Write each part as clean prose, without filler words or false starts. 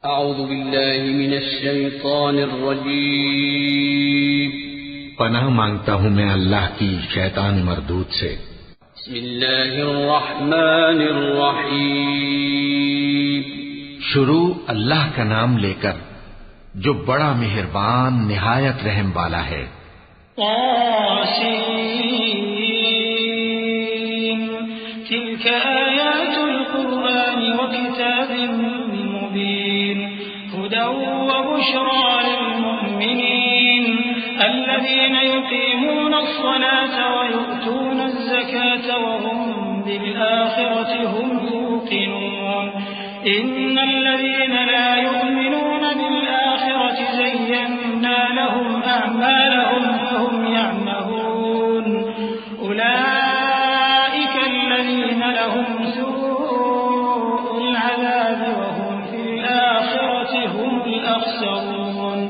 اعوذ باللہ من الشیطان الرجیم پناہ مانگتا ہوں میں اللہ کی شیطان مردود سے۔ بسم اللہ الرحمن الرحیم شروع اللہ کا نام لے کر جو بڑا مہربان نہایت رحم والا ہے۔ طاسين تلك آيات القرآن وكتاب مبين هدى وبشرى للمؤمنين الذين يقيمون الصلاة ويؤتون الزكاة وهم بالآخرة هم يوقنون إن الذين لا يؤمنون بالآخرة زينا لهم أعمالهم فهم يعمهون أولئك الذين لهم سوء العذاب وهم في الآخرة هم الأخسرون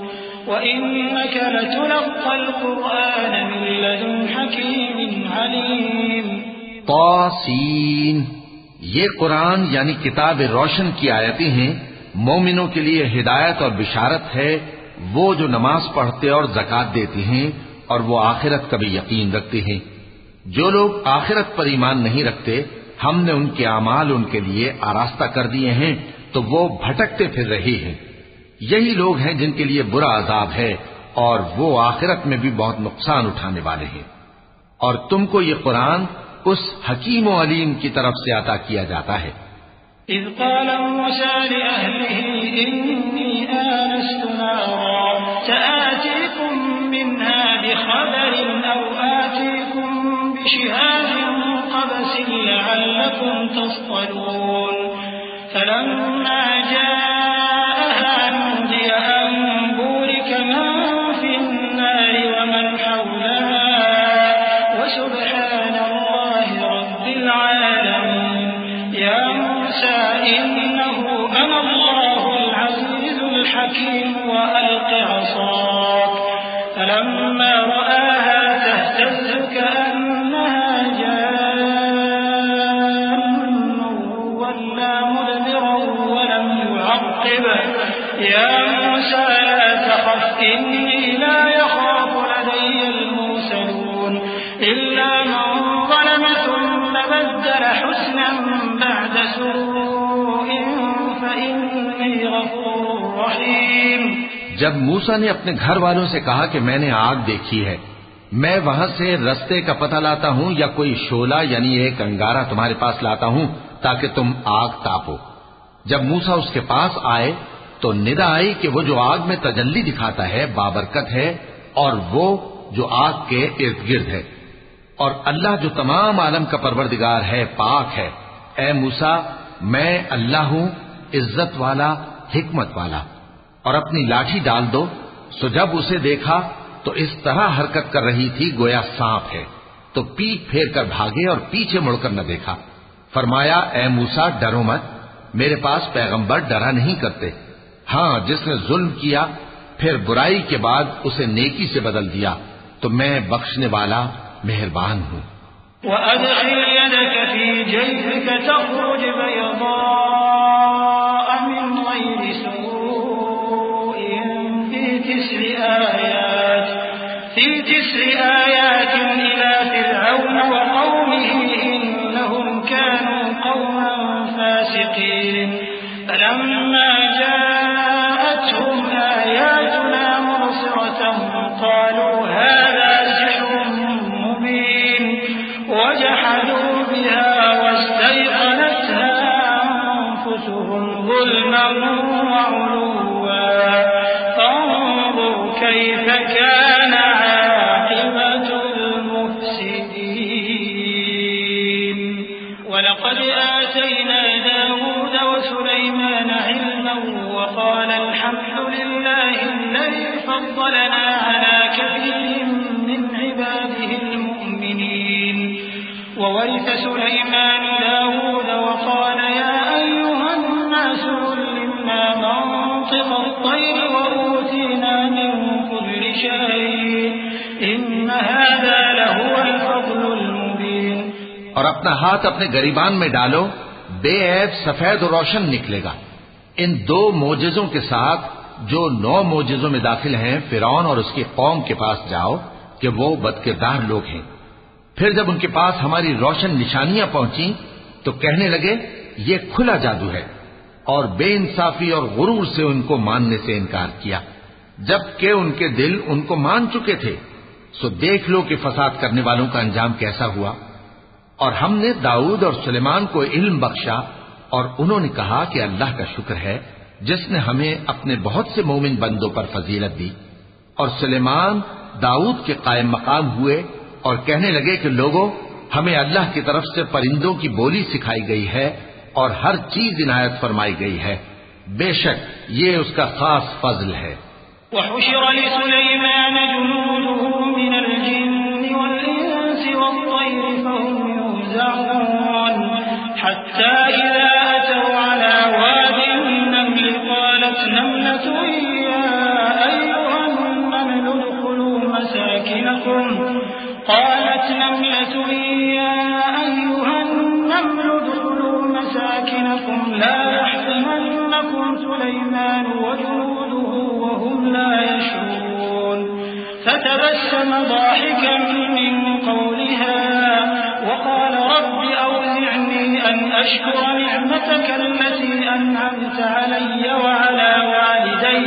وإنك لتلقى القرآن من لدن حكيم عليم۔ طاسین، یہ قرآن یعنی کتاب روشن کی آیتیں ہیں، مومنوں کے لیے ہدایت اور بشارت ہے، وہ جو نماز پڑھتے اور زکوٰۃ دیتے ہیں اور وہ آخرت کا بھی یقین رکھتے ہیں۔ جو لوگ آخرت پر ایمان نہیں رکھتے، ہم نے ان کے اعمال ان کے لیے آراستہ کر دیے ہیں تو وہ بھٹکتے پھر رہے ہیں۔ یہی لوگ ہیں جن کے لیے برا عذاب ہے اور وہ آخرت میں بھی بہت نقصان اٹھانے والے ہیں۔ اور تم کو یہ قرآن اس حکیم و علیم کی طرف سے عطا کیا جاتا ہے۔ إذ قال موسى لأهله إني آنست نارا سآتيكم منها بخبر أو آتيكم بشهاب قبس لعلكم تصطلون فلما جاءها نودي أن بورك من في النار ومن حولها وسبحان الله رب العالمين يا موسى إنه أنا الله العزيز الحكيم وألق عصاك فلما رآها تهتز كأنها جان ولا مدبرا ولم يعقب يا موسى لا تخف إني لا يخاف لدي المرسلون إلا من ظلم ثم بدل حسنا بعد سوء فإني غفور رحيم۔ جب موسیٰ نے اپنے گھر والوں سے کہا کہ میں نے آگ دیکھی ہے، میں وہاں سے رستے کا پتہ لاتا ہوں یا کوئی شعلہ یعنی ایک انگارہ تمہارے پاس لاتا ہوں تاکہ تم آگ تاپو۔ جب موسیٰ اس کے پاس آئے تو ندا آئی کہ وہ جو آگ میں تجلی دکھاتا ہے بابرکت ہے اور وہ جو آگ کے ارد گرد ہے، اور اللہ جو تمام عالم کا پروردگار ہے پاک ہے۔ اے موسیٰ، میں اللہ ہوں، عزت والا، حکمت والا، اور اپنی لاٹھی ڈال دو۔ سو جب اسے دیکھا تو اس طرح حرکت کر رہی تھی گویا سانپ ہے، تو پیٹ پھیر کر بھاگے اور پیچھے مڑ کر نہ دیکھا۔ فرمایا اے موسیٰ ڈرو مت، میرے پاس پیغمبر ڈرا نہیں کرتے۔ ہاں، جس نے ظلم کیا پھر برائی کے بعد اسے نیکی سے بدل دیا تو میں بخشنے والا مہربان ہوں۔ وأدخل يدك في جيبك تخرج بيضاء من غير سوء في تسع آيات إلى فرعون وقومه إنهم كانوا قوما فاسقين فلما جاءتهم آياتنا مبصرة قالوا هذا سحر مبين وجحدوا بها واستيقنتها أنفسهم ظلما وعلوا فانظر كيف كان عاقبة المفسدين ولقد آتينا داود وسليمان علما وقال الحمد لله الذي فضلنا على كثير من عباده المؤمنين وورث سليمان داود وقال يا أيها الناس علمنا منطق الطير وأوتينا من كل شيء إن هذا لهو الفضل المبين۔ اور اپنا ہاتھ اپنے گریبان میں ڈالو، بے عیب سفید و روشن نکلے گا۔ ان 2 معجزوں کے ساتھ جو 9 معجزوں میں داخل ہیں فرعون اور اس کی قوم کے پاس جاؤ کہ وہ بدکردار لوگ ہیں۔ پھر جب ان کے پاس ہماری روشن نشانیاں پہنچیں تو کہنے لگے یہ کھلا جادو ہے، اور بے انصافی اور غرور سے ان کو ماننے سے انکار کیا، جبکہ ان کے دل ان کو مان چکے تھے۔ سو دیکھ لو کہ فساد کرنے والوں کا انجام کیسا ہوا۔ اور ہم نے داؤد اور سلیمان کو علم بخشا، اور انہوں نے کہا کہ اللہ کا شکر ہے جس نے ہمیں اپنے بہت سے مومن بندوں پر فضیلت دی۔ اور سلیمان داؤد کے قائم مقام ہوئے اور کہنے لگے کہ لوگوں، ہمیں اللہ کی طرف سے پرندوں کی بولی سکھائی گئی ہے اور ہر چیز عنایت فرمائی گئی ہے، بے شک یہ اس کا خاص فضل ہے۔ وحشر لسليمان جنوده من الجن والإنس والطير فهم يوزعون حتى إذا أتوا على واد النمل قالت نملة يا أيها النمل ادخلوا مساكنكم لا يحطمنكم سليمان وجنوده وهم لا يشعرون فتبسم ضاحكا من قولها وقال رب أوزعني أن أشكر نعمتك التي أنعمت علي وعلى والدي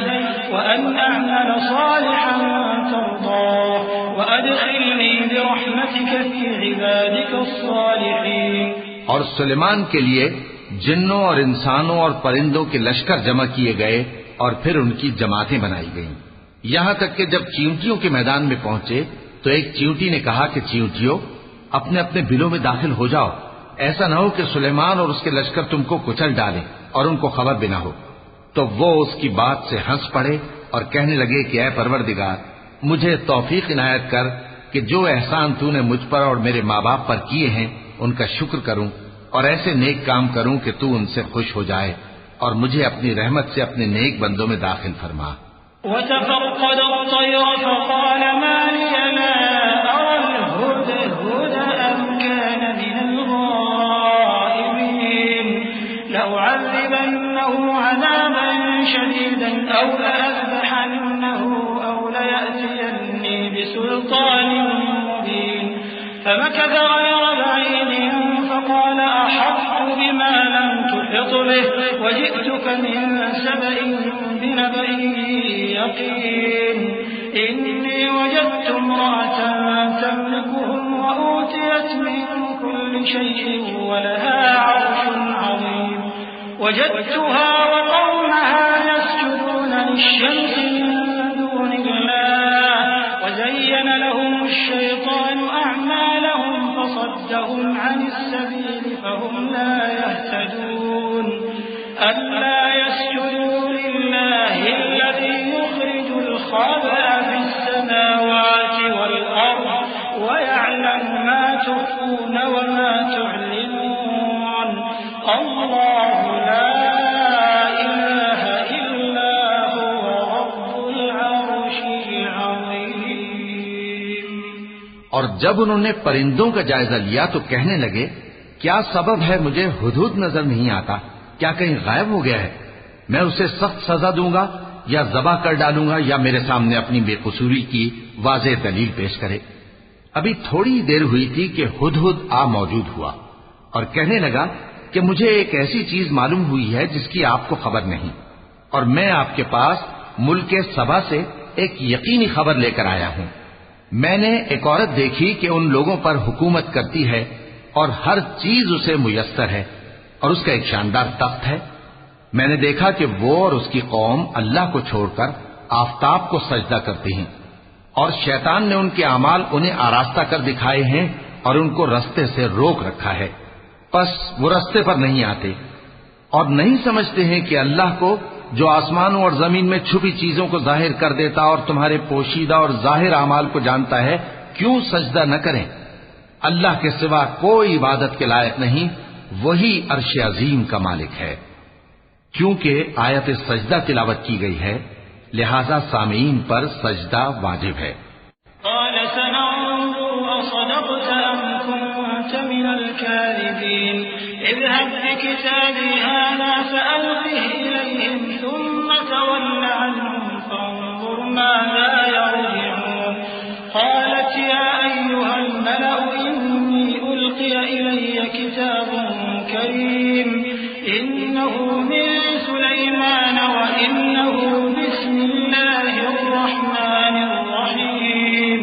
وأن أعمل صالحا ترضاه وأدخلني برحمتك في عبادك الصالحين۔ اور سلیمان کے لیے جنوں اور انسانوں اور پرندوں کے لشکر جمع کیے گئے اور پھر ان کی جماعتیں بنائی گئیں، یہاں تک کہ جب چیونٹیوں کے میدان میں پہنچے تو ایک چیونٹی نے کہا کہ چیونٹیوں اپنے اپنے بلوں میں داخل ہو جاؤ، ایسا نہ ہو کہ سلیمان اور اس کے لشکر تم کو کچل ڈالیں اور ان کو خبر بھی نہ ہو۔ تو وہ اس کی بات سے ہنس پڑے اور کہنے لگے کہ اے پروردگار، مجھے توفیق عنایت کر کہ جو احسان تو نے مجھ پر اور میرے ماں باپ پر کیے ہیں ان کا شکر کروں اور ایسے نیک کام کروں کہ تو ان سے خوش ہو جائے، اور مجھے اپنی رحمت سے اپنے نیک بندوں میں داخل فرما۔ وتفقد الطير فقال ما لي لا أرى الهدهد أم كان من الغائبين لأعذبنه عذابا شديدا أو لأذبحنه أو ليأتيني بسلطان مبين فمكث غير بعيد فقال أحطت بما لم تحط به وجئتك من سبأ بنبأ يقين إني وجدت امرأة تملكهم وأوتيت من كل شيء ولها عرش عظيم وجدتها وقومها يسجدون للشمس من دون الله وزين لهم الشيطان أعمالهم فصدهم عن السبيل فهم لا يهتدون ألا يسجدوا لله الذي يخرج الخبأ في السماوات والأرض ويعلم ما تخفون وما تعلنون الله لا إله إلا هو رب العرش العظيم۔ اور جب انہوں نے پرندوں کا جائزہ لیا تو کہنے لگے کیا سبب ہے مجھے ہدہد نظر نہیں آتا، کیا کہیں غائب ہو گیا ہے؟ میں اسے سخت سزا دوں گا یا ذبح کر ڈالوں گا یا میرے سامنے اپنی بے قصوری کی واضح دلیل پیش کرے۔ ابھی تھوڑی دیر ہوئی تھی کہ ہدہد آ موجود ہوا اور کہنے لگا کہ مجھے ایک ایسی چیز معلوم ہوئی ہے جس کی آپ کو خبر نہیں، اور میں آپ کے پاس ملک سبا سے ایک یقینی خبر لے کر آیا ہوں۔ میں نے ایک عورت دیکھی کہ ان لوگوں پر حکومت کرتی ہے اور ہر چیز اسے میسر ہے، اور اس کا ایک شاندار تخت ہے۔ میں نے دیکھا کہ وہ اور اس کی قوم اللہ کو چھوڑ کر آفتاب کو سجدہ کرتی ہیں، اور شیطان نے ان کے اعمال انہیں آراستہ کر دکھائے ہیں اور ان کو رستے سے روک رکھا ہے، پس وہ رستے پر نہیں آتے اور نہیں سمجھتے ہیں کہ اللہ کو جو آسمانوں اور زمین میں چھپی چیزوں کو ظاہر کر دیتا اور تمہارے پوشیدہ اور ظاہر اعمال کو جانتا ہے، کیوں سجدہ نہ کریں؟ اللہ کے سوا کوئی عبادت کے لائق نہیں، وہی عرش عظیم کا مالک ہے۔ کیونکہ آیت سجدہ تلاوت کی گئی ہے لہذا سامعین پر سجدہ واجب ہے۔ قال سننظر أصدقت أم كنت من الكاذبين اذهب بكتابي هذا فألقه إليهم ثم تول عنهم فانظر ماذا يرجعون قالت يا أيها الملأ إني ألقي إلي كتاب كريم إنه من سليمان وإنه بسم الله الرحمن الرحيم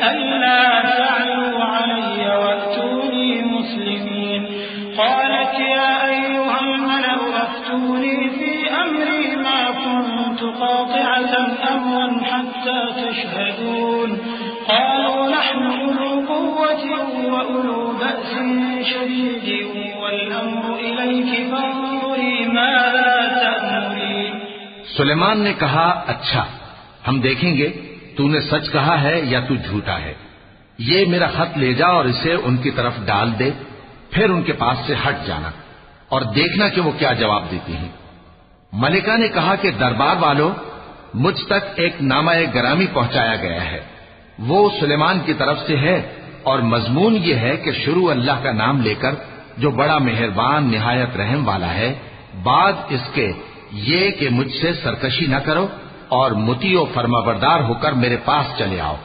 ألا تعلوا علي وأتوني مسلمين قالت يا أيها الملأ أفتوني في أمري ما كنت قاطعة أمرا حتى تشهدون قالوا نحن أولو قوة وأولو بأس شديد والأمر إليك فانظري ماذا تأمرين سلیمان نے کہا اچھا ہم دیکھیں گے تو نے سچ کہا ہے یا تو جھوٹا ہے یہ میرا خط لے جا اور اسے ان کی طرف ڈال دے پھر ان کے پاس سے ہٹ جانا اور دیکھنا کہ وہ کیا جواب دیتی ہیں ملکہ نے کہا کہ دربار والوں مجھ تک ایک نامہ گرامی پہنچایا گیا ہے وہ سلیمان کی طرف سے ہے اور مضمون یہ ہے کہ شروع اللہ کا نام لے کر جو بڑا مہربان نہایت رحم والا ہے بعد اس کے یہ کہ مجھ سے سرکشی نہ کرو اور مطیع و فرمانبردار ہو کر میرے پاس چلے آؤ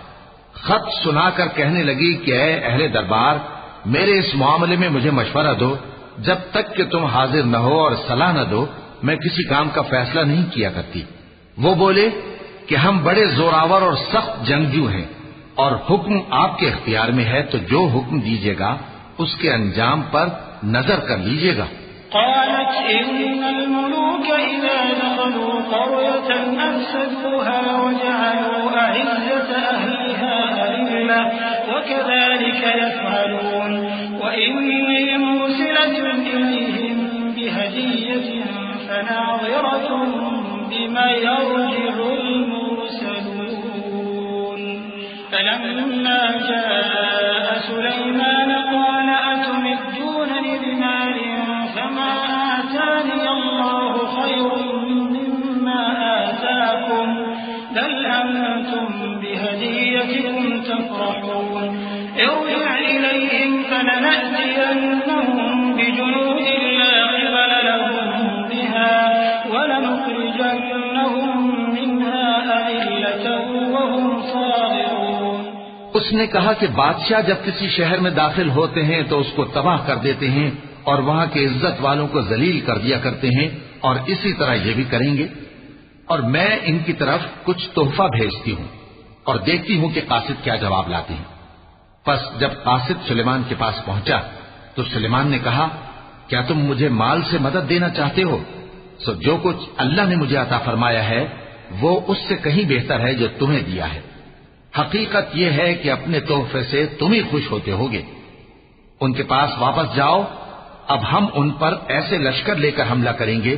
خط سنا کر کہنے لگی کہ اے اہل دربار میرے اس معاملے میں مجھے مشورہ دو جب تک کہ تم حاضر نہ ہو اور صلاح نہ دو میں کسی کام کا فیصلہ نہیں کیا کرتی وہ بولے کہ ہم بڑے زوراور اور سخت جنگجو ہیں اور حکم آپ کے اختیار میں ہے تو جو حکم دیجیے گا اس کے انجام پر نظر کر لیجیے گا قالت إن الملوك إذا دخلوا قرية أفسدوها وجعلوا أعزة أهلها أذلة وكذلك يفعلون وإني مرسلة إليهم بهدية فناظرة بما يرجع المرسلون فلما جاء سليمان قال أتمدونني بمال فما آتاني الله خير مما آتاكم بل أنتم بهديتكم تفرحون ارجع إليهم فلنأتينهم بجنود لا قبل لهم بها ولنخرجنهم منها أذلة وهم صاغرون اس نے کہا کہ بادشاہ جب کسی شہر میں داخل ہوتے ہیں تو اس کو تباہ کر دیتے ہیں اور وہاں کے عزت والوں کو ذلیل کر دیا کرتے ہیں اور اسی طرح یہ بھی کریں گے اور میں ان کی طرف کچھ تحفہ بھیجتی ہوں اور دیکھتی ہوں کہ قاصد کیا جواب لاتے ہیں پس جب قاصد سلیمان کے پاس پہنچا تو سلیمان نے کہا کیا تم مجھے مال سے مدد دینا چاہتے ہو سو جو کچھ اللہ نے مجھے عطا فرمایا ہے وہ اس سے کہیں بہتر ہے جو تمہیں دیا ہے حقیقت یہ ہے کہ اپنے تحفے سے تم ہی خوش ہوتے ہوگے ان کے پاس واپس جاؤ اب ہم ان پر ایسے لشکر لے کر حملہ کریں گے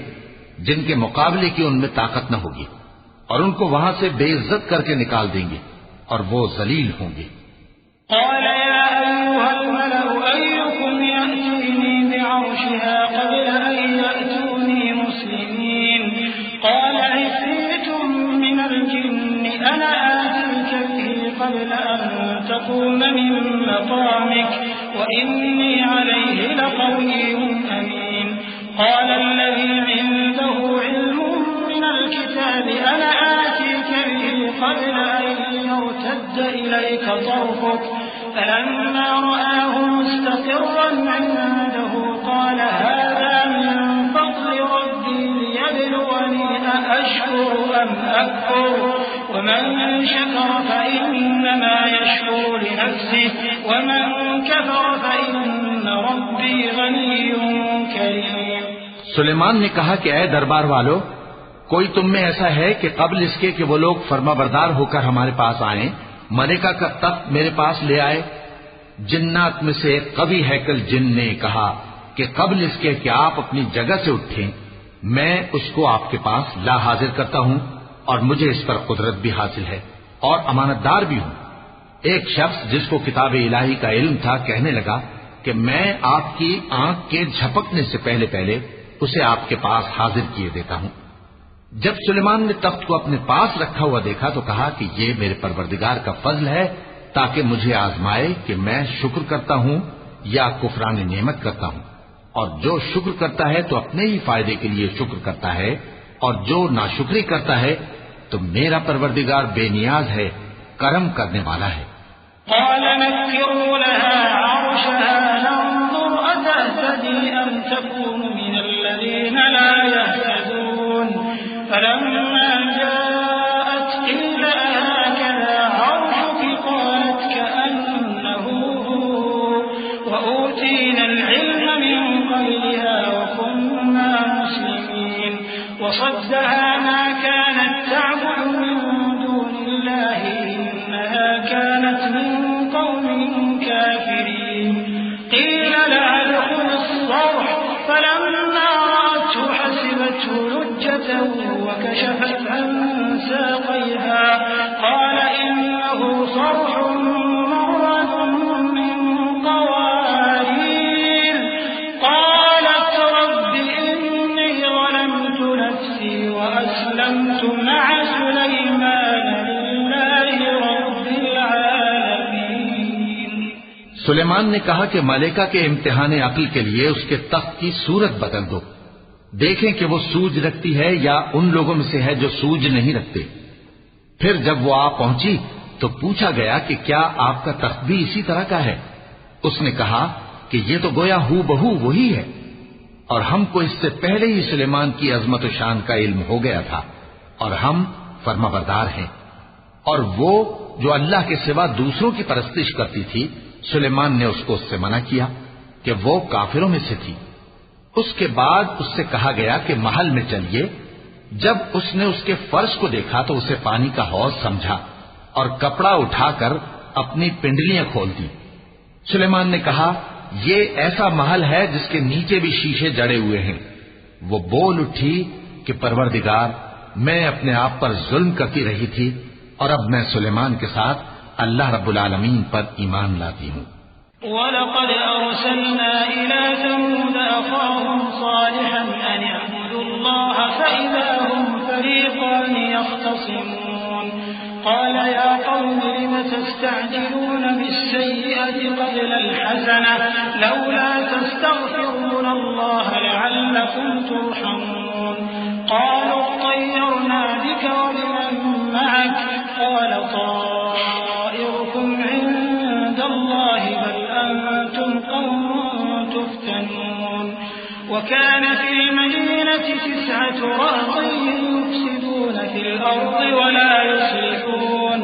جن کے مقابلے کی ان میں طاقت نہ ہوگی اور ان کو وہاں سے بے عزت کر کے نکال دیں گے اور وہ ذلیل ہوں گے قال يا أيها الملأ أيكم يأتيني بعرشها قبل أن يأتوني مسلمين قال عفريت من الجن أنا آتيك به قبل أن تقوم من مقامك وإني عليه لقوي أمين قال الذي عنده علم من الكتاب أنا آتيك به قبل أن يرتد إليك طرفك فلما رآه مستقرا عنده قال هذا من فضل ربي ليبلوني أأشكر أم أكفر ومن شكر فإنما يشكر لنفسه ومن كفر فإن ربي غني كريم سلیمان نے کہا کہ اے دربار والو کوئی تم میں ایسا ہے کہ قبل اس کے کہ وہ لوگ فرما بردار ہو کر ہمارے پاس آئیں ملکہ کا تخت میرے پاس لے آئے جنات میں سے ایک قوی ہیکل جن نے کہا کہ قبل اس کے کہ آپ اپنی جگہ سے اٹھیں میں اس کو آپ کے پاس لا حاضر کرتا ہوں اور مجھے اس پر قدرت بھی حاصل ہے اور امانت دار بھی ہوں ایک شخص جس کو کتاب الہی کا علم تھا کہنے لگا کہ میں آپ کی آنکھ کے جھپکنے سے پہلے پہلے اسے آپ کے پاس حاضر کیے دیتا ہوں جب سلیمان نے تخت کو اپنے پاس رکھا ہوا دیکھا تو کہا کہ یہ میرے پروردگار کا فضل ہے تاکہ مجھے آزمائے کہ میں شکر کرتا ہوں یا کفران نعمت کرتا ہوں اور جو شکر کرتا ہے تو اپنے ہی فائدے کے لیے شکر کرتا ہے، اور جو ناشکری کرتا ہے تو میرا پروردگار بے نیاز ہے، کرم کرنے والا ہے۔ قال نكروا لها عرشها ننظر أتهتدي أم تكون من الذين لا يهتدون فلما جاءت قيل أهكذا عرشك قالت كأنه هو وأوتينا العلم من قبلها وكنا مسلمين وصدها ما كانت تعبد من دون الله إنها كانت من قوم كافرين قيل لها ادخل الصرح فلما رأته حسبته لجة وكشفت عن ساقيها قال إنه صرح ممرد من قوارير قالت رب إني ظلمت نفسي وأسلمت مع سليمان لله رب العالمين۔ سلیمان نے کہا کہ ملکہ کے امتحان عقل کے لیے اس کے تخت کی صورت بدل دو، دیکھیں کہ وہ سوج رکھتی ہے یا ان لوگوں میں سے ہے جو سوج نہیں رکھتے۔ پھر جب وہ آ پہنچی تو پوچھا گیا کہ کیا آپ کا تخت بھی اسی طرح کا ہے؟ اس نے کہا کہ یہ تو گویا ہو بہو وہی ہے، اور ہم کو اس سے پہلے ہی سلیمان کی عظمت و شان کا علم ہو گیا تھا، اور ہم فرمانبردار ہیں۔ اور وہ جو اللہ کے سوا دوسروں کی پرستش کرتی تھی، سلیمان نے اس کو اس سے منع کیا کہ وہ کافروں میں سے تھی۔ اس کے بعد اس سے کہا گیا کہ محل میں چلیے۔ جب اس نے اس کے فرش کو دیکھا تو اسے پانی کا حوض سمجھا اور کپڑا اٹھا کر اپنی پنڈلیاں کھول دی۔ سلیمان نے کہا یہ ایسا محل ہے جس کے نیچے بھی شیشے جڑے ہوئے ہیں۔ وہ بول اٹھی کہ پروردگار، میں اپنے آپ پر ظلم کرتی رہی تھی، اور اب میں سلیمان کے ساتھ اللہ رب العالمین پر ایمان لاتی ہوں۔ وَلَقَدْ أَرْسَلْنَا إِلَى ثَمُودَ أَخَاهُمْ صَالِحًا أَنِ اعْبُدُوا اللَّهَ فَإِذَا هُمْ فَرِيقَانِ يَخْتَصِمُونَ قَالَ يَا قَوْمِ لِمَ تَسْتَعْجِلُونَ بِالسَّيِّئَةِ قَبْلَ الْحَسَنَةِ لَوْلَا تَسْتَغْفِرُونَ اللَّهَ لَعَلَّكُمْ تُرْحَمُونَ قَالُوا اطَّيَّرْنَا بِكَ وَبِمَن مَّعَكَ قَالَ طَائِرُكُمْ عِندَ اللَّهِ بَلْ أَنتُمْ قَوْمٌ تُفْتَنُونَ وَكَانَ فِي الْمَدِينَةِ 9 رَهْطٍ يُفْسِدُونَ فِي الْأَرْضِ وَلَا يُصْلِحُونَ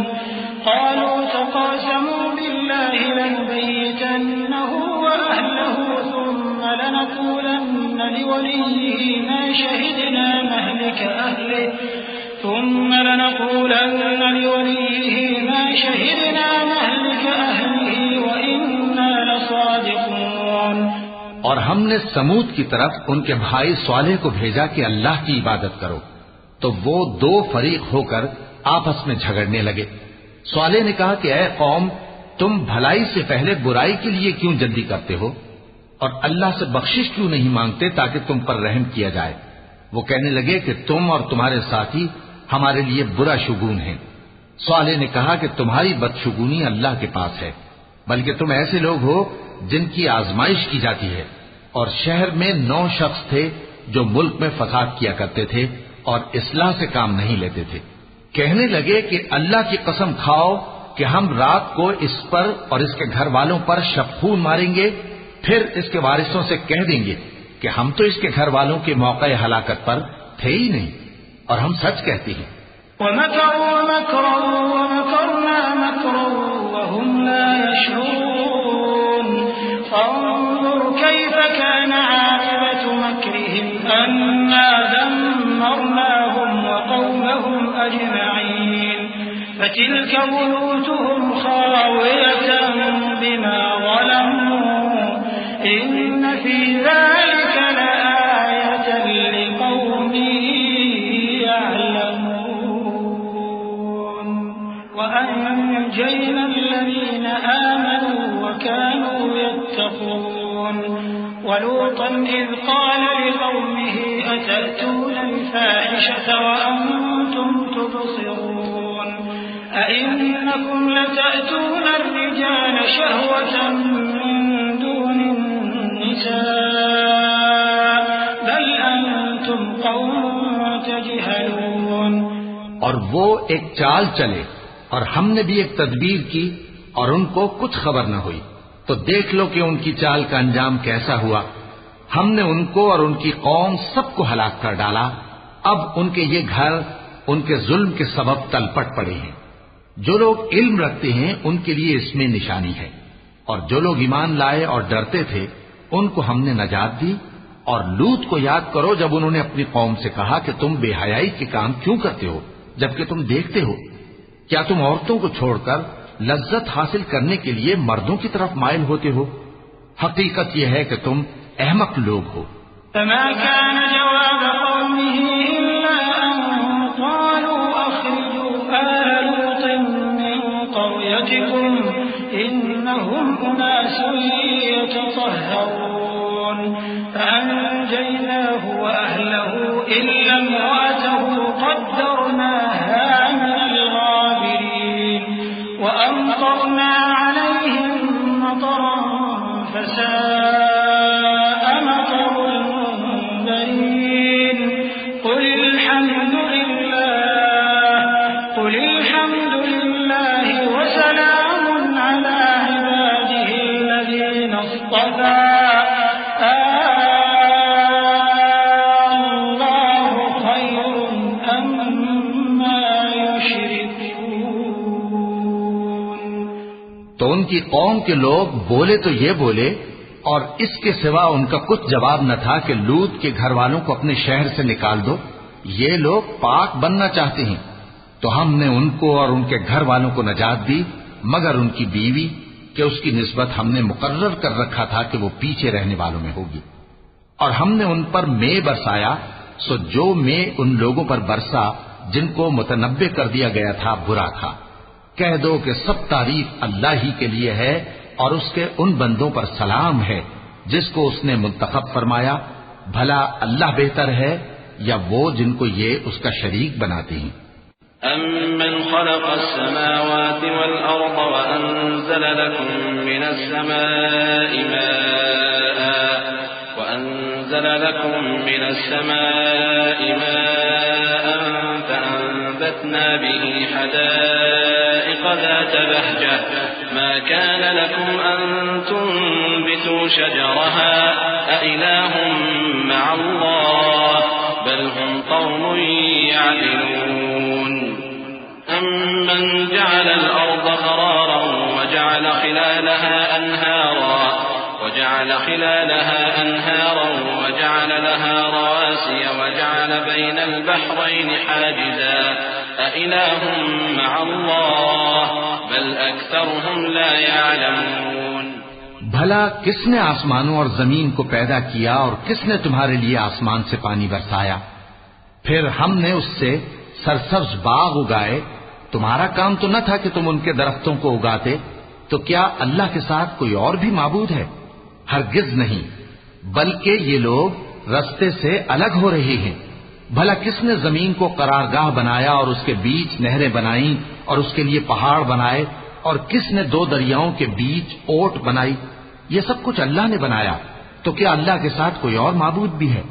قَالُوا تَقَاسَمُوا بِاللَّهِ لَنُبَيِّتَنَّهُ وَأَهْلَهُ ثُمَّ لَنَقُولَنَّ لِوَلِيِّهِ مَا شَهِدْنَا مَهْلِكَ أَهْلِهِ وَإِنَّا لَصَادِقُونَ۔ اور ہم نے سمود کی طرف ان کے بھائی صالح کو بھیجا کہ اللہ کی عبادت کرو، تو وہ 2 فریق ہو کر آپس میں جھگڑنے لگے۔ صالح نے کہا کہ اے قوم، تم بھلائی سے پہلے برائی کے لیے کیوں جلدی کرتے ہو، اور اللہ سے بخشش کیوں نہیں مانگتے تاکہ تم پر رحم کیا جائے؟ وہ کہنے لگے کہ تم اور تمہارے ساتھی ہمارے لیے برا شگون ہیں۔ صالح نے کہا کہ تمہاری بدشگونی اللہ کے پاس ہے، بلکہ تم ایسے لوگ ہو جن کی آزمائش کی جاتی ہے۔ اور شہر میں 9 شخص تھے جو ملک میں فساد کیا کرتے تھے اور اصلاح سے کام نہیں لیتے تھے۔ کہنے لگے کہ اللہ کی قسم کھاؤ کہ ہم رات کو اس پر اور اس کے گھر والوں پر شبخون ماریں گے، پھر اس کے وارثوں سے کہہ دیں گے کہ ہم تو اس کے گھر والوں کے موقع ہلاکت پر تھے ہی نہیں، اور ہم سچ کہتے ہیں۔ وَمَكَرُوا مَكْرًا وَمَكَرْنَا مَكْرًا وَهُمْ لَا يَشْعُرُونَ فَانظُرْ كَيْفَ كَانَ عَاقِبَةُ مَكْرِهِمْ أَنَّا دَمَّرْنَاهُمْ وَقَوْمَهُمْ أَجْمَعِينَ فَتِلْكَ بُيُوتُهُمْ خَاوِيَةً بِمَا ظَلَمُوا إِنَّ فِي ذَلِكَ لَآيَةً لِقَوْمٍ يَعْلَمُونَ وَأَنجَيْنَا الَّذِينَ آمَنُوا وَكَانُوا يَتَّقُونَ وَلُوطًا إِذْ قَالَ لِقَوْمِهِ أَتَأْتُونَ الْفَاحِشَةَ وَأَنْتُمْ تُبْصِرُونَ أَإِنَّكُمْ لَتَأْتُونَ الرِّجَالَ شَهْوَةً مِّن دُونِ النِّسَاءِ اور وہ ایک چال چلے اور ہم نے بھی ایک تدبیر کی اور ان کو کچھ خبر نہ ہوئی، تو دیکھ لو کہ ان کی چال کا انجام کیسا ہوا۔ ہم نے ان کو اور ان کی قوم سب کو ہلاک کر ڈالا۔ اب ان کے یہ گھر ان کے ظلم کے سبب تلپٹ پڑے ہیں۔ جو لوگ علم رکھتے ہیں ان کے لیے اس میں نشانی ہے، اور جو لوگ ایمان لائے اور ڈرتے تھے ان کو ہم نے نجات دی۔ اور لوط کو یاد کرو جب انہوں نے اپنی قوم سے کہا کہ تم بے حیائی کے کام کیوں کرتے ہو جبکہ تم دیکھتے ہو؟ کیا تم عورتوں کو چھوڑ کر لذت حاصل کرنے کے لیے مردوں کی طرف مائل ہوتے ہو؟ حقیقت یہ ہے کہ تم احمق لوگ ہو۔ فما كان جواب قومه إلا أن قالوا أخرجوا آل لوط من قريتكم إنهم أناس يتطهرون فأنجيناه وأهله إلا امرأته قدرناها من الغابرين وأمطرنا عليهم مطرا فساء مطر المنذرين قل الحمد لله وسلام على عباده الذين اصطفى الله خير أما يشركون۔ تو ان کی قوم کے لوگ بولے تو یہ بولے، اور اس کے سوا ان کا کچھ جواب نہ تھا کہ لوط کے گھر والوں کو اپنے شہر سے نکال دو، یہ لوگ پاک بننا چاہتے ہیں۔ تو ہم نے ان کو اور ان کے گھر والوں کو نجات دی مگر ان کی بیوی کہ اس کی نسبت ہم نے مقرر کر رکھا تھا کہ وہ پیچھے رہنے والوں میں ہوگی۔ اور ہم نے ان پر مے برسایا، سو جو مے ان لوگوں پر برسا جن کو متنبع کر دیا گیا تھا برا تھا۔ کہہ دو کہ سب تعریف اللہ ہی کے لیے ہے اور اس کے ان بندوں پر سلام ہے جس کو اس نے منتخب فرمایا۔ بھلا اللہ بہتر ہے یا وہ جن کو یہ اس کا شریک بناتے ہیں؟ أَمَّنْ خَلَقَ السَّمَاوَاتِ وَالْأَرْضَ وَأَنزَلَ لَكُم مِّنَ السَّمَاءِ مَاءً فَأَنبَتْنَا بِهِ حَدَائِقَ ذَاتَ بَهْجَةٍ مَا كَانَ لَكُمْ أَن تُنبِتُوا شَجَرَهَا أَإِلَٰهٌ مَّعَ اللَّهِ بَلْ هُمْ قَوْمٌ يَعْدِلُونَ أَمَّنْ جَعَلَ الْأَرْضَ قَرَارًا وَجَعَلَ خِلَالَهَا أَنْهَارًا وَجَعَلَ لَهَا رَوَاسِيَ وَجَعَلَ بَيْنَ الْبَحْرَيْنِ حَاجِزًا أَإِلَٰهٌ مَّعَ اللَّهِ بَلْ أَكْثَرُهُمْ لَا يَعْلَمُونَ۔ بھلا کس نے آسمانوں اور زمین کو پیدا کیا اور کس نے تمہارے لیے آسمان سے پانی برسایا؟ پھر ہم نے اس سے سرسبز باغ اگائے۔ تمہارا کام تو نہ تھا کہ تم ان کے درختوں کو اگاتے؟ تو کیا اللہ کے ساتھ کوئی اور بھی معبود ہے؟ ہرگز نہیں، بلکہ یہ لوگ رستے سے الگ ہو رہے ہیں۔ بھلا کس نے زمین کو قرارگاہ بنایا اور اس کے بیچ نہریں بنائیں اور اس کے لیے پہاڑ بنائے، اور کس نے دو دریاؤں کے بیچ اوٹ بنائی؟ یہ سب کچھ اللہ نے بنایا، تو کیا اللہ کے ساتھ کوئی اور معبود بھی ہے؟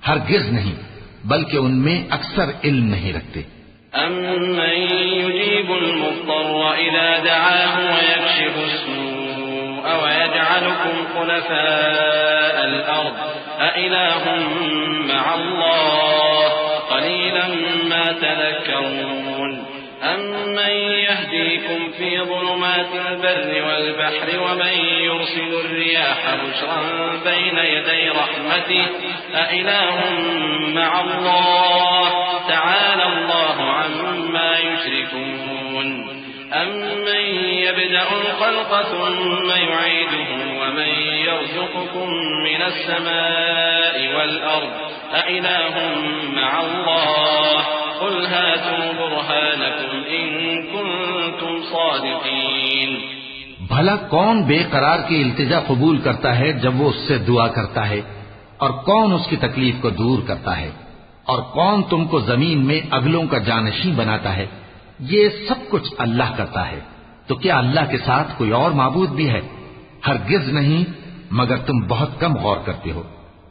ہرگز نہیں، بلکہ ان میں اکثر علم نہیں رکھتے۔ أَمَّن يُجِيبُ الْمُضْطَرَّ إِذَا دَعَاهُ وَيَكْشِفُ السُّوءَ وَيَجْعَلُكُمْ خُلَفَاءَ الْأَرْضِ أَإِلَٰهٌ مَّعَ اللَّهِ قَلِيلًا مَّا تَذَكَّرُونَ أَمَّن يَهْدِيكُمْ فِي ظُلُمَاتِ الْبَرِّ وَالْبَحْرِ وَمَن يُرْسِلُ الرِّيَاحَ بُشْرًا بَيْنَ يَدَيْ رَحْمَتِهِ أَإِلَٰهٌ مَّعَ اللَّهِ تَعَالَى اللَّهُ عَمَّا يُشْرِكُونَ أَمَّن يَبْدَأُ الْخَلْقَ ثُمَّ يُعِيدُهُ وَمَن يَرْزُقُكُم مِّنَ السَّمَاءِ وَالْأَرْضِ أَإِلَٰهٌ مَّعَ اللَّهِ قُلْ هَاتُوا بُرْهَانَكُمْ إِن كُنتُمْ صَادِقِينَ۔ بھلا کون بے قرار کی التجا قبول کرتا ہے جب وہ اس سے دعا کرتا ہے، اور کون اس کی تکلیف کو دور کرتا ہے، اور کون تم کو زمین میں اگلوں کا جانشین بناتا ہے؟ یہ سب کچھ اللہ کرتا ہے، تو کیا اللہ کے ساتھ کوئی اور معبود بھی ہے؟ ہرگز نہیں، مگر تم بہت کم غور کرتے ہو۔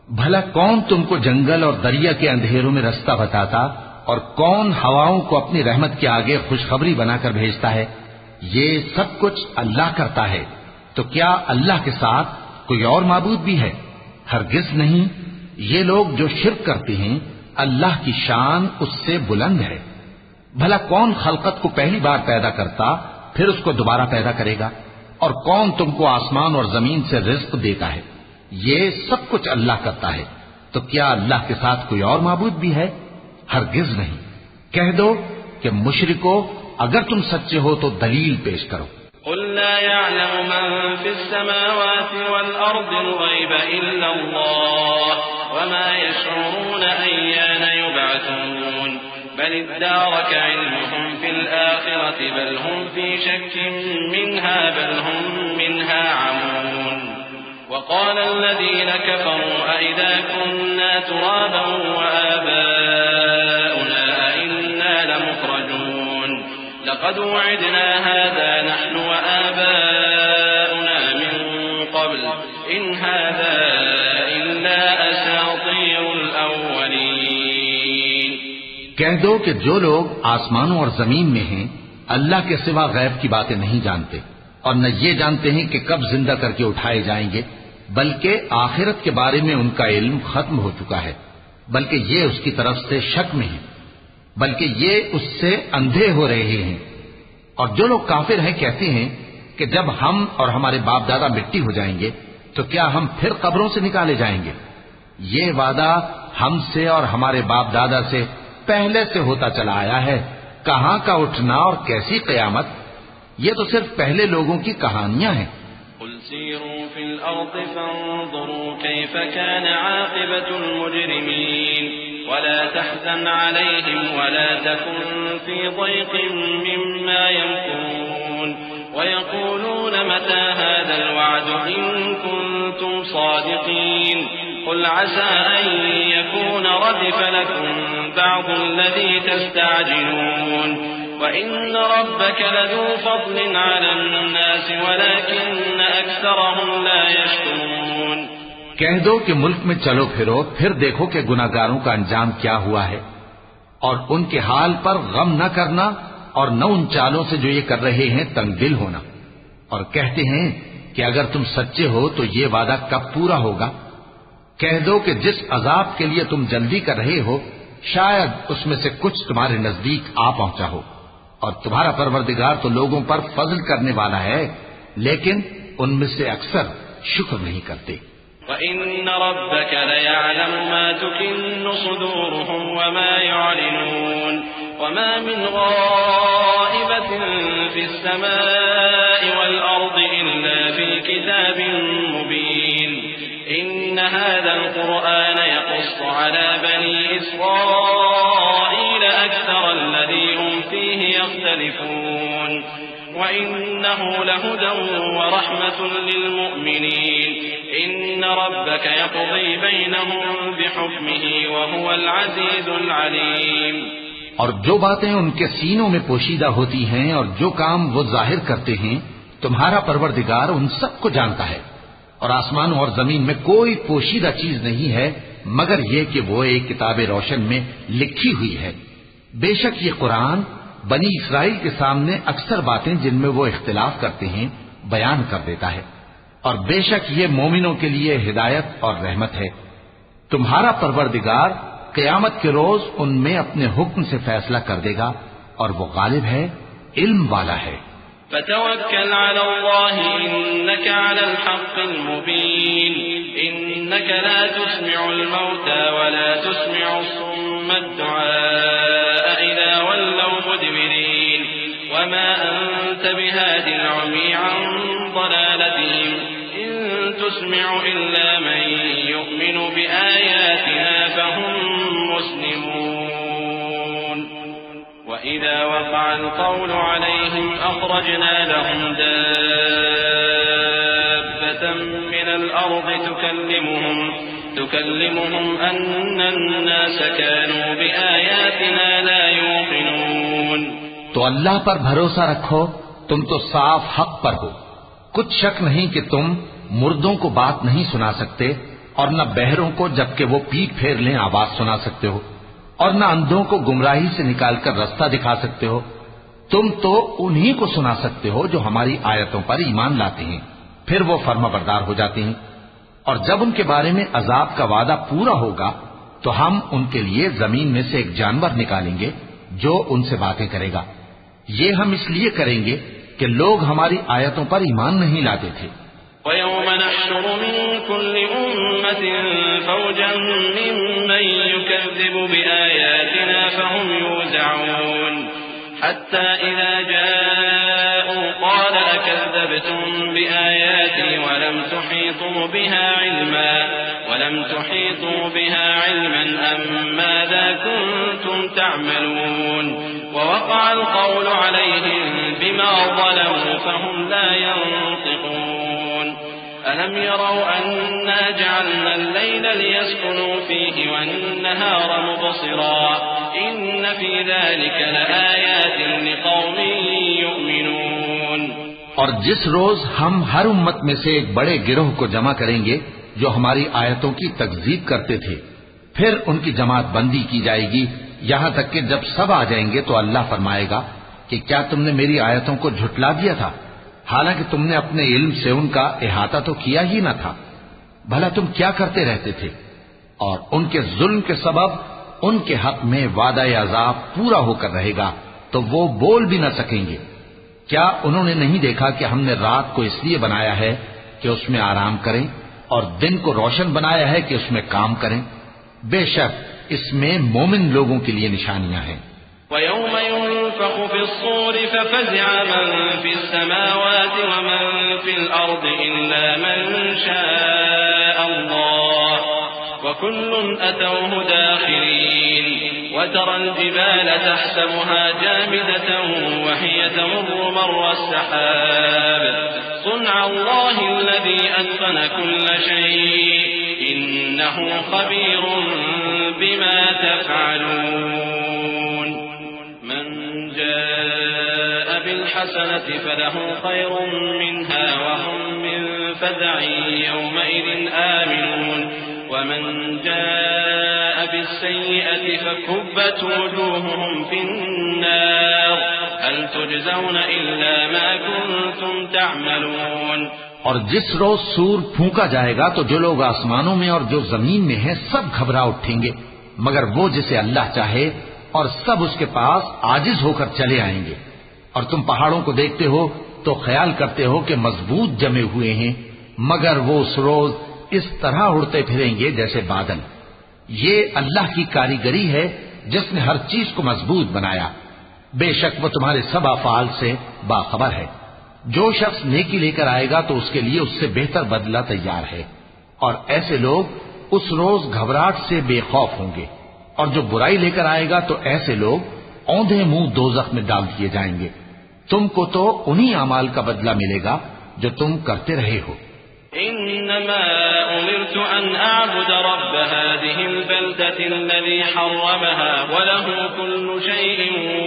بھلا کون تم کو جنگل اور دریا کے اندھیروں میں رستہ بتاتا اور کون ہواؤں کو اپنی رحمت کے آگے خوشخبری بنا کر بھیجتا ہے؟ یہ سب کچھ اللہ کرتا ہے، تو کیا اللہ کے ساتھ کوئی اور معبود بھی ہے؟ ہرگز نہیں۔ یہ لوگ جو شرک کرتے ہیں اللہ کی شان اس سے بلند ہے۔ بھلا کون خلقت کو پہلی بار پیدا کرتا پھر اس کو دوبارہ پیدا کرے گا؟ اور کون تم کو آسمان اور زمین سے رزق دیتا ہے؟ یہ سب کچھ اللہ کرتا ہے، تو کیا اللہ کے ساتھ کوئی اور معبود بھی ہے؟ ہرگز نہیں۔ کہہ دو کہ مشرکو اگر تم سچے ہو تو دلیل پیش کرو۔ قل لا يعلم من في السماوات والأرض الغيب إلا الله وما يشعرون أيان يبعثون بل ادارك علمهم في الآخرة بل هم في شك منها بل هم منها عمون وقال الذين كفروا أئذا كنا ترابا وآباؤنا أئنا لمخرجون لقد وعدنا هذا نحن وآباؤنا من قبل إن هذا إلا أساطير الأولين۔ کہہ دو کہ جو لوگ آسمانوں اور زمین میں ہیں اللہ کے سوا غیب کی باتیں نہیں جانتے اور نہ یہ جانتے ہیں کہ کب زندہ کر کے اٹھائے جائیں گے، بلکہ آخرت کے بارے میں ان کا علم ختم ہو چکا ہے، بلکہ یہ اس کی طرف سے شک میں ہیں، بلکہ یہ اس سے اندھے ہو رہے ہیں۔ اور جو لوگ کافر ہیں کہتے ہیں کہ جب ہم اور ہمارے باپ دادا مٹی ہو جائیں گے تو کیا ہم پھر قبروں سے نکالے جائیں گے؟ یہ وعدہ ہم سے اور ہمارے باپ دادا سے پہلے سے ہوتا چلا آیا ہے، کہاں کا اٹھنا اور کیسی قیامت؟ یہ تو صرف پہلے لوگوں کی کہانیاں ہیں۔ قل سيروا في الأرض فانظروا كيف كان عاقبة المجرمين ولا تحزن عليهم ولا تكن في ضيق مما يمكرون ويقولون متى هذا الوعد إن كنتم صادقين قل عسى أن يكون ردف لكم بعض الذي تستعجلون وإن ربك لذو فضل على الناس ولكن أكثرهم لا يشكرون۔ کہہ دو کہ ملک میں چلو پھرو پھر دیکھو کہ گناہگاروں کا انجام کیا ہوا ہے، اور ان کے حال پر غم نہ کرنا اور نہ ان چالوں سے جو یہ کر رہے ہیں تنگ دل ہونا، اور کہتے ہیں کہ اگر تم سچے ہو تو یہ وعدہ کب پورا ہوگا؟ کہہ دو کہ جس عذاب کے لیے تم جلدی کر رہے ہو شاید اس میں سے کچھ تمہارے نزدیک آ پہنچا ہو، اور تمہارا پروردگار تو لوگوں پر فضل کرنے والا ہے لیکن ان میں سے اکثر شکر نہیں کرتے۔ وَإِنَّ رَبَّكَ لَيَعْلَمُ مَا تُكِنُّ صُدُورُهُمْ وَمَا يُعْلِنُونَ وَمَا مِنْ غَائِبَةٍ فِي السَّمَاءِ وَالْأَرْضِ إِلَّا فِي كِتَابٍ مُبِينٍ إِنَّ هَذَا الْقُرْآنَ يَقُصُّ عَلَى بَنِي إِسْرَائِيلَ أَكْثَرَ الَّذِي هُمْ فِيهِ يَخْتَلِفُونَ وَإِنَّهُ لَهُدًى وَرَحْمَةٌ لِّلْمُؤْمِنِينَ إِنَّ رَبَّكَ يَقْضِي بَيْنَهُم بِحُكْمِهِ وَهُوَ الْعَزِيزُ الْعَلِيمُ۔ اور جو باتیں ان کے سینوں میں پوشیدہ ہوتی ہیں اور جو کام وہ ظاہر کرتے ہیں تمہارا پروردگار ان سب کو جانتا ہے، اور آسمانوں اور زمین میں کوئی پوشیدہ چیز نہیں ہے مگر یہ کہ وہ ایک کتاب روشن میں لکھی ہوئی ہے۔ بے شک یہ قرآن بنی اسرائیل کے سامنے اکثر باتیں جن میں وہ اختلاف کرتے ہیں بیان کر دیتا ہے، اور بے شک یہ مومنوں کے لیے ہدایت اور رحمت ہے۔ تمہارا پروردگار قیامت کے روز ان میں اپنے حکم سے فیصلہ کر دے گا اور وہ غالب ہے، علم والا ہے۔ فتوكل على الله إنك على الحق المبين إنك لا تسمع الموتى ولا تسمع الصم الدعاء إذا ولوا مدبرين وما أنت بهاد العمي عن ضلالتهم إن تسمع إلا من يؤمن بآياتنا فهم مسلمون وإذا وقع القول عليهم أخرجنا لهم دابة من الأرض تكلمهم أن الناس كانوا بآياتنا لا يوقنون۔ تو اللہ پر بھروسہ رکھو، تم تو صاف حق پر ہو، کچھ شک نہیں کہ تم مردوں کو بات نہیں سنا سکتے اور نہ بہروں کو جبکہ وہ پیٹ پھیر لیں آواز سنا سکتے ہو۔ اور نہ اندھوں کو گمراہی سے نکال کر رستہ دکھا سکتے ہو. تم تو انہی کو سنا سکتے ہو جو ہماری آیتوں پر ایمان لاتے ہیں، پھر وہ فرما بردار ہو جاتے ہیں. اور جب ان کے بارے میں عذاب کا وعدہ پورا ہوگا تو ہم ان کے لیے زمین میں سے ایک جانور نکالیں گے جو ان سے باتیں کرے گا. یہ ہم اس لیے کریں گے کہ لوگ ہماری آیتوں پر ایمان نہیں لاتے تھے. وَيَوْمَ نَحْشُرُ مِنْ كُلِّ أُمَّةٍ فَوْجًا مِّمَّن يُكَذِّبُ بِآيَاتِنَا فَهُمْ يُوزَعُونَ حَتَّى إِذَا جَاءُوا قَالَ أَكَذَّبْتُمْ بِآيَاتِي وَلَمْ تُحِيطُوا بِهَا عِلْمًا أَمْ مَاذَا كُنتُمْ تَعْمَلُونَ وَوَقَعَ الْقَوْلُ عَلَيْهِمْ بِمَا ظَلَمُوا فَهُمْ لَا يَنطِقُونَ أَلَمْ يَرَوْا أَنَّا جَعَلْنَا اللَّيْلَ لِيَسْكُنُوا فِيهِ وَالنَّهَارَ مُبْصِرًا إِنَّ فِي ذَلِكَ لَآيَاتٍ لِقَوْمٍ يُؤْمِنُونَ. اور جس روز ہم ہر امت میں سے ایک بڑے گروہ کو جمع کریں گے جو ہماری آیتوں کی تکذیب کرتے تھے، پھر ان کی جماعت بندی کی جائے گی یہاں تک کہ جب سب آ جائیں گے تو اللہ فرمائے گا کہ کیا تم نے میری آیتوں کو جھٹلا دیا تھا، حالانکہ تم نے اپنے علم سے ان کا احاطہ تو کیا ہی نہ تھا. بھلا تم کیا کرتے رہتے تھے؟ اور ان کے ظلم کے سبب ان کے حق میں وعدہ عذاب پورا ہو کر رہے گا تو وہ بول بھی نہ سکیں گے. کیا انہوں نے نہیں دیکھا کہ ہم نے رات کو اس لیے بنایا ہے کہ اس میں آرام کریں اور دن کو روشن بنایا ہے کہ اس میں کام کریں؟ بے شک اس میں مومن لوگوں کے لیے نشانیاں ہیں. وَيَوْمَ يُنفَخُ فِي الصُّورِ فَفَزِعَ مَن فِي السَّمَاوَاتِ وَمَن فِي الْأَرْضِ إِلَّا مَن شَاءَ اللَّهُ وَكُلٌّ أَتَوْهُ دَاخِرِينَ. وَتَرَى الْجِبَالَ تَحْسَبُهَا جَامِدَةً وَهِيَ تَمُرُّ مَرَّ السَّحَابِ صُنْعَ اللَّهِ الَّذِي أَتْقَنَ كُلَّ شَيْءٍ إِنَّهُ خَبِيرٌ بِمَا تَفْعَلُونَ. مَنْ جَاءَ بِالْحَسَنَةِ فَلَهُ خَيْرٌ مِنْهَا وَهُمْ مِنْ فَزَعٍ يَوْمَئِذٍ آمِنُونَ. وَمَنْ جَاءَ بِالسَّيِّئَةِ فَكُبَّتْ وُجُوهُهُمْ فِي النَّارِ هَلْ تُجْزَوْنَ إِلَّا مَا كُنْتُمْ تَعْمَلُونَ. اور جس روز سور پھونکا جائے گا تو جو لوگ آسمانوں میں اور جو زمین میں ہیں سب گھبرا اٹھیں گے مگر وہ جسے اللہ چاہے، اور سب اس کے پاس عاجز ہو کر چلے آئیں گے. اور تم پہاڑوں کو دیکھتے ہو تو خیال کرتے ہو کہ مضبوط جمے ہوئے ہیں، مگر وہ اس روز اس طرح اڑتے پھریں گے جیسے بادل. یہ اللہ کی کاریگری ہے جس نے ہر چیز کو مضبوط بنایا. بے شک وہ تمہارے سب افعال سے باخبر ہے. جو شخص نیکی لے کر آئے گا تو اس کے لیے اس سے بہتر بدلہ تیار ہے، اور ایسے لوگ اس روز گھبراہٹ سے بے خوف ہوں گے. اور جو برائی لے کر آئے گا تو ایسے لوگ اوندھے منہ دوزخ میں ڈال دیے جائیں گے. تم کو تو انہی اعمال کا بدلہ ملے گا جو تم کرتے رہے ہو. إنما أمرت أن أعبد رب هذه البلدة الذي حرمها وله كل شيء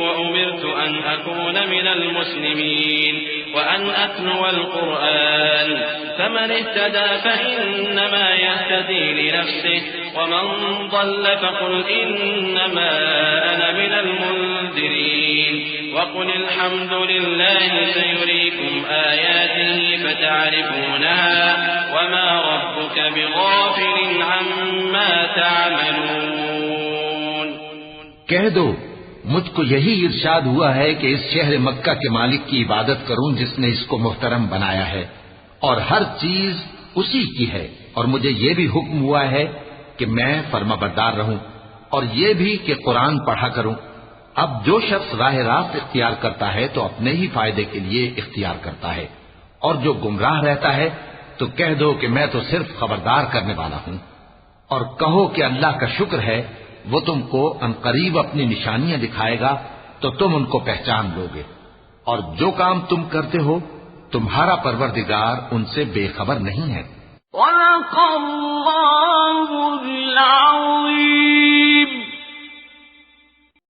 وأمرت أن أكون من المسلمين وأن أتلو القرآن فمن اهتدى فإنما يهتدي لنفسه ومن ضل فقل إنما أنا من المنذرين وقل الحمد لله سيريكم آياته فتعرفونها وما ربك بغافل عما تعملون. کہہ دو مجھ کو یہی ارشاد ہوا ہے کہ اس شہر مکہ کے مالک کی عبادت کروں جس نے اس کو محترم بنایا ہے اور ہر چیز اسی کی ہے، اور مجھے یہ بھی حکم ہوا ہے کہ میں فرما بردار رہوں اور یہ بھی کہ قرآن پڑھا کروں. اب جو شخص راہ راست اختیار کرتا ہے تو اپنے ہی فائدے کے لیے اختیار کرتا ہے، اور جو گمراہ رہتا ہے تو کہہ دو کہ میں تو صرف خبردار کرنے والا ہوں. اور کہو کہ اللہ کا شکر ہے وہ تم کو عنقریب اپنی نشانیاں دکھائے گا تو تم ان کو پہچان لو گے، اور جو کام تم کرتے ہو تمہارا پروردگار ان سے بے خبر نہیں ہے. وَلَقَ اللَّهُ الْعَظِيمُ.